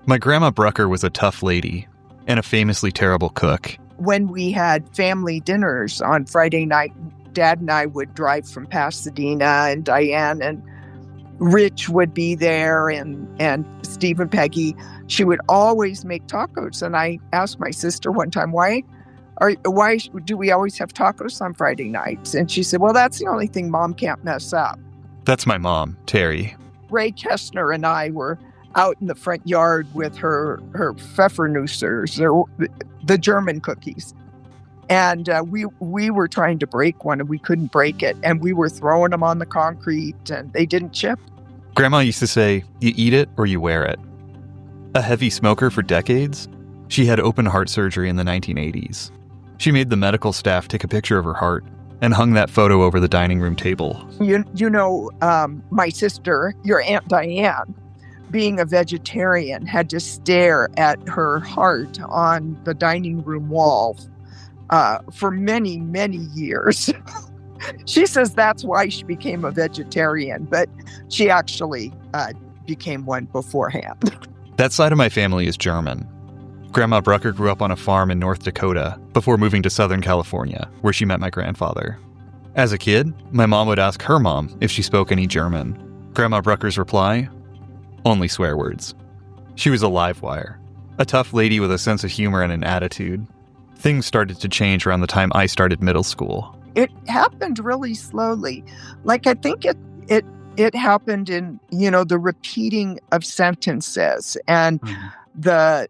My Grandma Brucker was a tough lady and a famously terrible cook. When we had family dinners on Friday night, Dad and I would drive from Pasadena, and Diane and Rich would be there, and Steve and Peggy. She would always make tacos. And I asked my sister one time, why do we always have tacos on Friday nights? And she said, well, that's the only thing Mom can't mess up. That's my mom, Terry. Ray Kestner and I were out in the front yard with her Pfeffernussers, or the German cookies. And we were trying to break one, and we couldn't break it. And we were throwing them on the concrete, and they didn't chip. Grandma used to say, you eat it or you wear it. A heavy smoker for decades, she had open heart surgery in the 1980s. She made the medical staff take a picture of her heart and hung that photo over the dining room table. My sister, your Aunt Diane, being a vegetarian, had to stare at her heart on the dining room wall for many, many years. She says that's why she became a vegetarian, but she actually became one beforehand. That side of my family is German. Grandma Brucker grew up on a farm in North Dakota before moving to Southern California, where she met my grandfather. As a kid, my mom would ask her mom if she spoke any German. Grandma Brucker's reply? Only swear words. She was a live wire, a tough lady with a sense of humor and an attitude. Things started to change around the time I started middle school. It happened really slowly. Like, I think it happened in, the repeating of sentences and the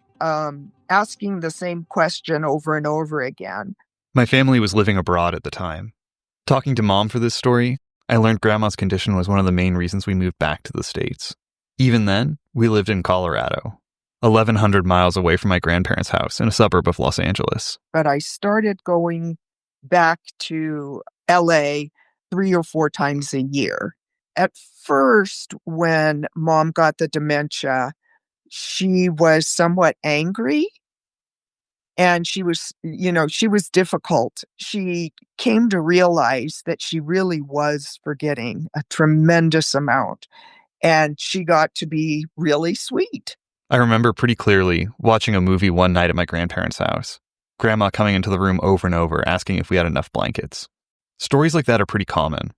asking the same question over and over again. My family was living abroad at the time. Talking to Mom for this story, I learned Grandma's condition was one of the main reasons we moved back to the States. Even then, we lived in Colorado, 1,100 miles away from my grandparents' house in a suburb of Los Angeles. But I started going back to LA 3 or 4 times a year. At first, when Mom got the dementia, she was somewhat angry, and she was difficult. She came to realize that she really was forgetting a tremendous amount, and she got to be really sweet. I remember pretty clearly watching a movie one night at my grandparents' house. Grandma coming into the room over and over asking if we had enough blankets. Stories like that are pretty common,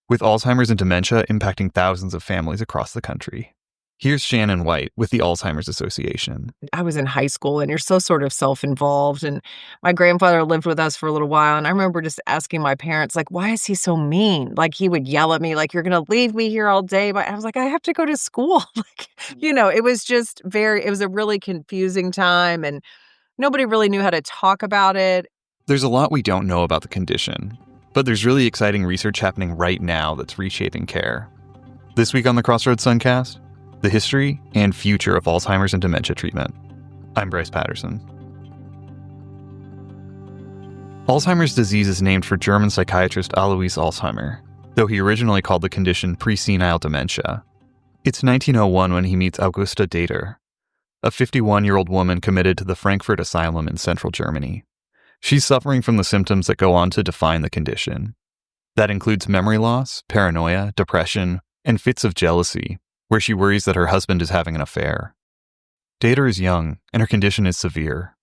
with Alzheimer's and dementia impacting thousands of families across the country. Here's Shannon White with the Alzheimer's Association. I was in high school, and you're so sort of self-involved, and my grandfather lived with us for a little while, and I remember just asking my parents, like, why is he so mean? Like, he would yell at me, like, you're going to leave me here all day. But I was like, I have to go to school. It was just it was a really confusing time, and nobody really knew how to talk about it. There's a lot we don't know about the condition, but there's really exciting research happening right now that's reshaping care. This week on the Crossroads Suncast, the history and future of Alzheimer's and dementia treatment. I'm Bryce Patterson. Alzheimer's disease is named for German psychiatrist Alois Alzheimer, though he originally called the condition presenile dementia. It's 1901 when he meets Augusta Dater, a 51-year-old woman committed to the Frankfurt Asylum in central Germany. She's suffering from the symptoms that go on to define the condition. That includes memory loss, paranoia, depression, and fits of jealousy, where she worries that her husband is having an affair. Dater is young, and her condition is severe.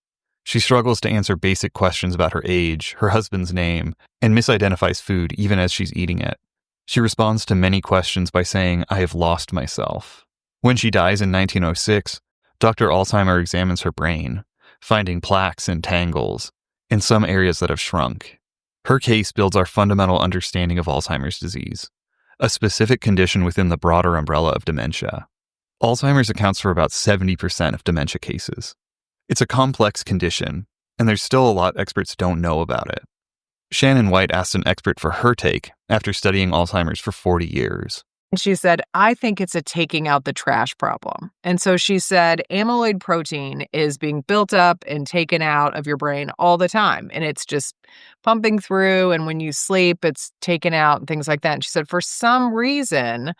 She struggles to answer basic questions about her age, her husband's name, and misidentifies food even as she's eating it. She responds to many questions by saying, I have lost myself. When she dies in 1906, Dr. Alzheimer examines her brain, finding plaques and tangles, in some areas that have shrunk. Her case builds our fundamental understanding of Alzheimer's disease, a specific condition within the broader umbrella of dementia. Alzheimer's accounts for about 70% of dementia cases. It's a complex condition, and there's still a lot experts don't know about it. Shannon White asked an expert for her take after studying Alzheimer's for 40 years. She said, I think it's a taking out the trash problem. And so she said, amyloid protein is being built up and taken out of your brain all the time. And it's just pumping through. And when you sleep, it's taken out and things like that. And she said, for some reason,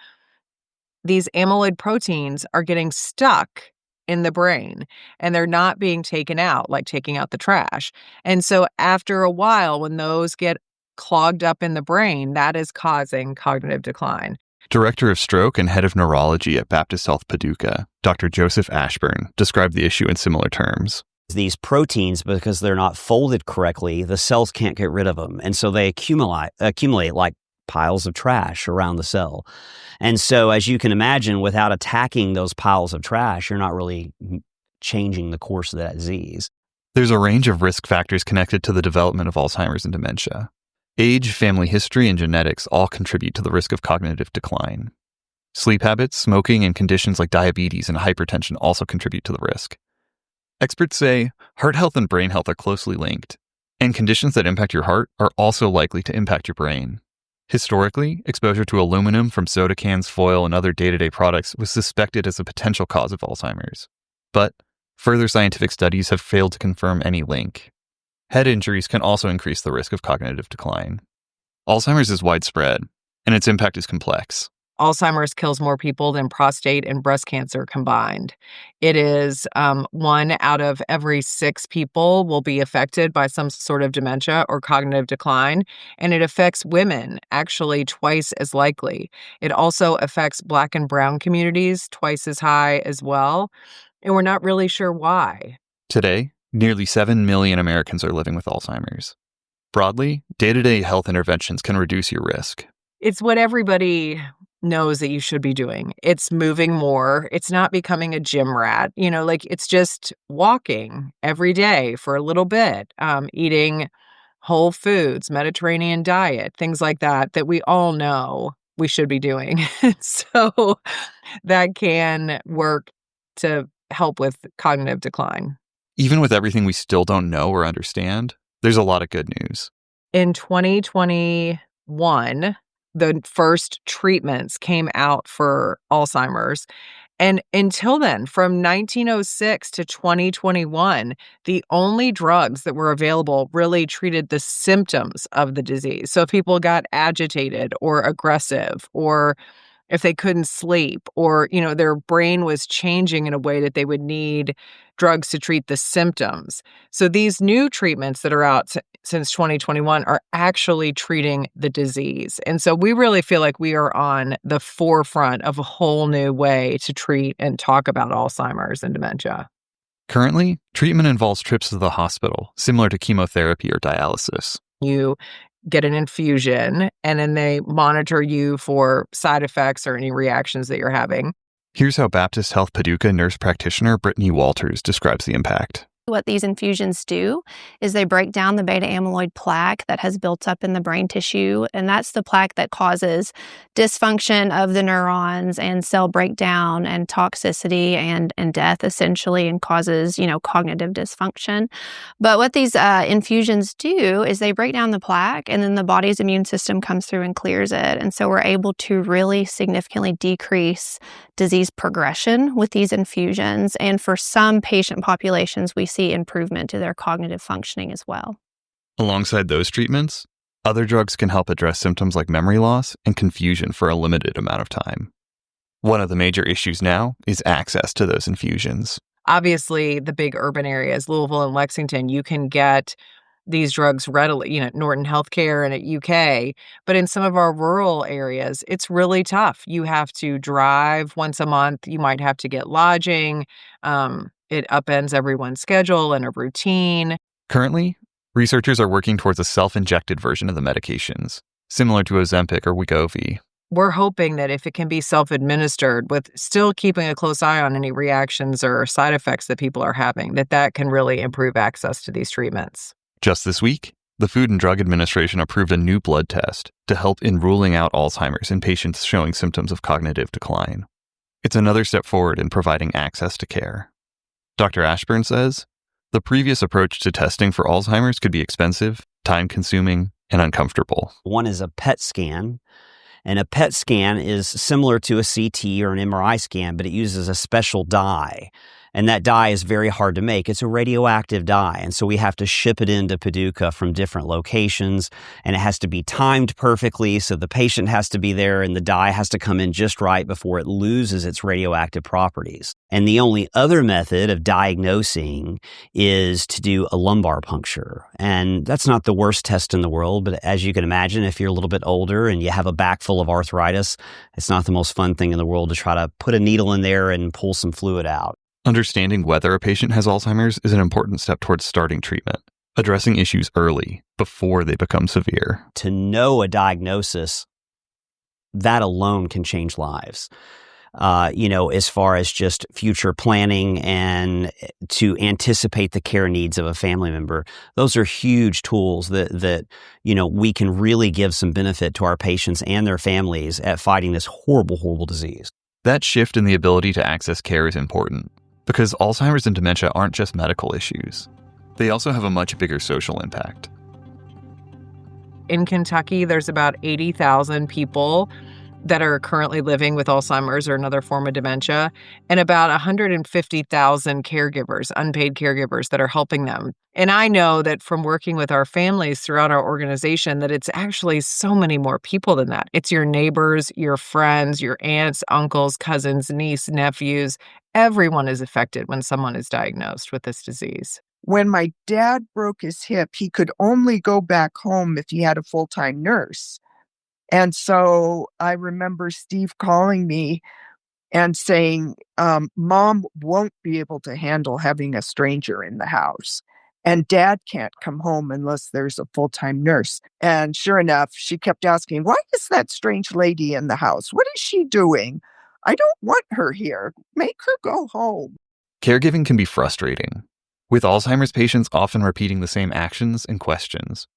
these amyloid proteins are getting stuck in the brain and they're not being taken out, like taking out the trash. And so after a while, when those get clogged up in the brain, that is causing cognitive decline. Director of Stroke and Head of Neurology at Baptist Health Paducah, Dr. Joseph Ashburn, described the issue in similar terms. These proteins, because they're not folded correctly, the cells can't get rid of them. And so they accumulate like piles of trash around the cell. And so, as you can imagine, without attacking those piles of trash, you're not really changing the course of that disease. There's a range of risk factors connected to the development of Alzheimer's and dementia. Age, family history, and genetics all contribute to the risk of cognitive decline. Sleep habits, smoking, and conditions like diabetes and hypertension also contribute to the risk. Experts say heart health and brain health are closely linked, and conditions that impact your heart are also likely to impact your brain. Historically, exposure to aluminum from soda cans, foil, and other day-to-day products was suspected as a potential cause of Alzheimer's. But further scientific studies have failed to confirm any link. Head injuries can also increase the risk of cognitive decline. Alzheimer's is widespread, and its impact is complex. Alzheimer's kills more people than prostate and breast cancer combined. It is 1 out of every 6 people will be affected by some sort of dementia or cognitive decline, and it affects women actually twice as likely. It also affects Black and Brown communities twice as high as well, and we're not really sure why. Today, nearly 7 million Americans are living with Alzheimer's. Broadly, day-to-day health interventions can reduce your risk. It's what everybody knows that you should be doing. It's moving more. It's not becoming a gym rat. It's just walking every day for a little bit, eating whole foods, Mediterranean diet, things like that we all know we should be doing. So that can work to help with cognitive decline. Even with everything we still don't know or understand, there's a lot of good news. In 2021, the first treatments came out for Alzheimer's. And until then, from 1906 to 2021, the only drugs that were available really treated the symptoms of the disease. So if people got agitated or aggressive, or if they couldn't sleep, or, their brain was changing in a way that they would need drugs to treat the symptoms. So these new treatments that are out since 2021 are actually treating the disease. And so we really feel like we are on the forefront of a whole new way to treat and talk about Alzheimer's and dementia. Currently, treatment involves trips to the hospital, similar to chemotherapy or dialysis. You get an infusion, and then they monitor you for side effects or any reactions that you're having. Here's how Baptist Health Paducah nurse practitioner Brittany Walters describes the impact. What these infusions do is they break down the beta amyloid plaque that has built up in the brain tissue, and that's the plaque that causes dysfunction of the neurons and cell breakdown and toxicity and death, essentially, and causes, cognitive dysfunction. But what these infusions do is they break down the plaque, and then the body's immune system comes through and clears it. And so we're able to really significantly decrease disease progression with these infusions. And for some patient populations, we see improvement to their cognitive functioning as well. Alongside those treatments, other drugs can help address symptoms like memory loss and confusion for a limited amount of time. One of the major issues now is access to those infusions. Obviously, the big urban areas, Louisville and Lexington, you can get these drugs readily, Norton Healthcare and at UK. But in some of our rural areas, it's really tough. You have to drive once a month. You might have to get lodging. It upends everyone's schedule and a routine. Currently, researchers are working towards a self-injected version of the medications, similar to Ozempic or Wegovy. We're hoping that if it can be self-administered with still keeping a close eye on any reactions or side effects that people are having, that can really improve access to these treatments. Just this week, the Food and Drug Administration approved a new blood test to help in ruling out Alzheimer's in patients showing symptoms of cognitive decline. It's another step forward in providing access to care. Dr. Ashburn says, the previous approach to testing for Alzheimer's could be expensive, time-consuming, and uncomfortable. One is a PET scan, and a PET scan is similar to a CT or an MRI scan, but it uses a special dye. And that dye is very hard to make. It's a radioactive dye. And so we have to ship it into Paducah from different locations, and it has to be timed perfectly. So the patient has to be there and the dye has to come in just right before it loses its radioactive properties. And the only other method of diagnosing is to do a lumbar puncture. And that's not the worst test in the world, but as you can imagine, if you're a little bit older and you have a back full of arthritis, it's not the most fun thing in the world to try to put a needle in there and pull some fluid out. Understanding whether a patient has Alzheimer's is an important step towards starting treatment, addressing issues early before they become severe. To know a diagnosis, that alone can change lives. As far as just future planning and to anticipate the care needs of a family member, those are huge tools that we can really give some benefit to our patients and their families at fighting this horrible, horrible disease. That shift in the ability to access care is important because Alzheimer's and dementia aren't just medical issues. They also have a much bigger social impact. In Kentucky, there's about 80,000 people that are currently living with Alzheimer's or another form of dementia, and about 150,000 caregivers, unpaid caregivers that are helping them. And I know that from working with our families throughout our organization that it's actually so many more people than that. It's your neighbors, your friends, your aunts, uncles, cousins, nieces, nephews. Everyone is affected when someone is diagnosed with this disease. When my dad broke his hip, he could only go back home if he had a full-time nurse. And so I remember Steve calling me and saying, Mom won't be able to handle having a stranger in the house. And Dad can't come home unless there's a full-time nurse. And sure enough, she kept asking, why is that strange lady in the house? What is she doing? I don't want her here. Make her go home. Caregiving can be frustrating, with Alzheimer's patients often repeating the same actions and questions.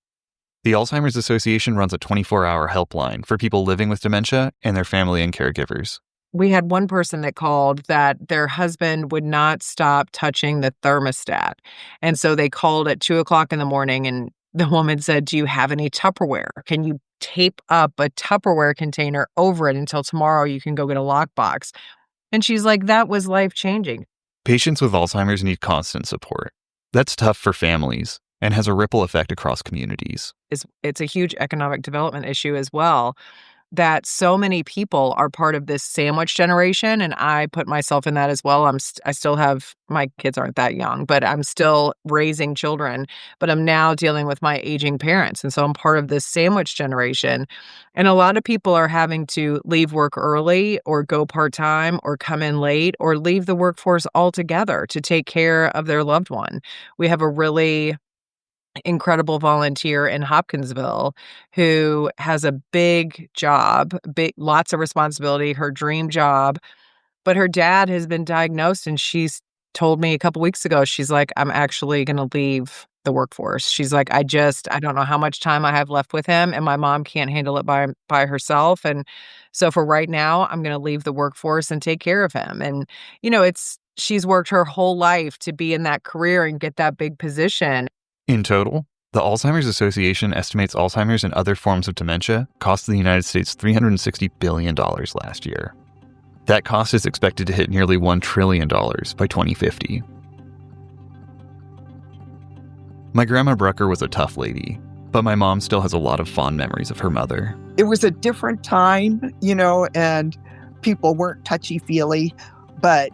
The Alzheimer's Association runs a 24-hour helpline for people living with dementia and their family and caregivers. We had one person that called that their husband would not stop touching the thermostat. And so they called at 2:00 in the morning and the woman said, do you have any Tupperware? Can you tape up a Tupperware container over it until tomorrow you can go get a lockbox? And she's like, that was life-changing. Patients with Alzheimer's need constant support. That's tough for families and has a ripple effect across communities. It's a huge economic development issue as well, that so many people are part of this sandwich generation, and I put myself in that as well. I still have, my kids aren't that young, but I'm still raising children, but I'm now dealing with my aging parents, and so I'm part of this sandwich generation. And a lot of people are having to leave work early or go part-time or come in late or leave the workforce altogether to take care of their loved one. We have a really incredible volunteer in Hopkinsville who has a big job, lots of responsibility, her dream job, but her dad has been diagnosed and she's told me a couple weeks ago, she's like, I'm actually going to leave the workforce. She's like, I don't know how much time I have left with him and my mom can't handle it by herself. And so for right now, I'm going to leave the workforce and take care of him. And, she's worked her whole life to be in that career and get that big position. In total, the Alzheimer's Association estimates Alzheimer's and other forms of dementia cost the United States $360 billion last year. That cost is expected to hit nearly $1 trillion by 2050. My grandma Brucker was a tough lady, but my mom still has a lot of fond memories of her mother. It was a different time, and people weren't touchy-feely, but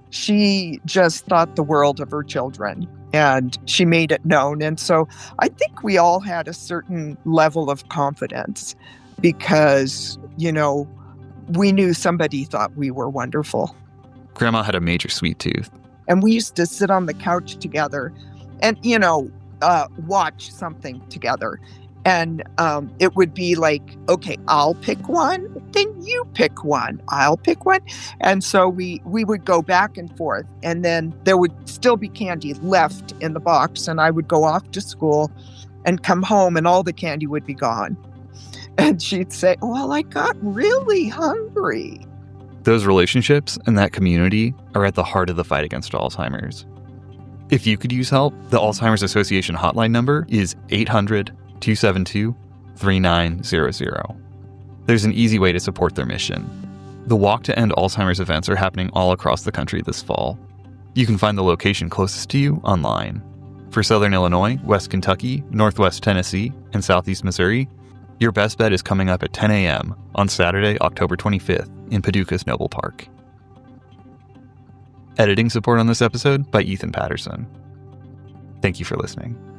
she just thought the world of her children. And she made it known. And so I think we all had a certain level of confidence because, we knew somebody thought we were wonderful. Grandma had a major sweet tooth. And we used to sit on the couch together and, watch something together. And it would be like, okay, I'll pick one, then you pick one, I'll pick one. And so we would go back and forth. And then there would still be candy left in the box. And I would go off to school and come home and all the candy would be gone. And she'd say, well, I got really hungry. Those relationships and that community are at the heart of the fight against Alzheimer's. If you could use help, the Alzheimer's Association hotline number is 800-272-3900. There's an easy way to support their mission. The Walk to End Alzheimer's events are happening all across the country this fall. You can find the location closest to you online. For Southern Illinois, West Kentucky, Northwest Tennessee, and Southeast Missouri, your best bet is coming up at 10 a.m. on Saturday, October 25th in Paducah's Noble Park. Editing support on this episode by Ethan Patterson. Thank you for listening.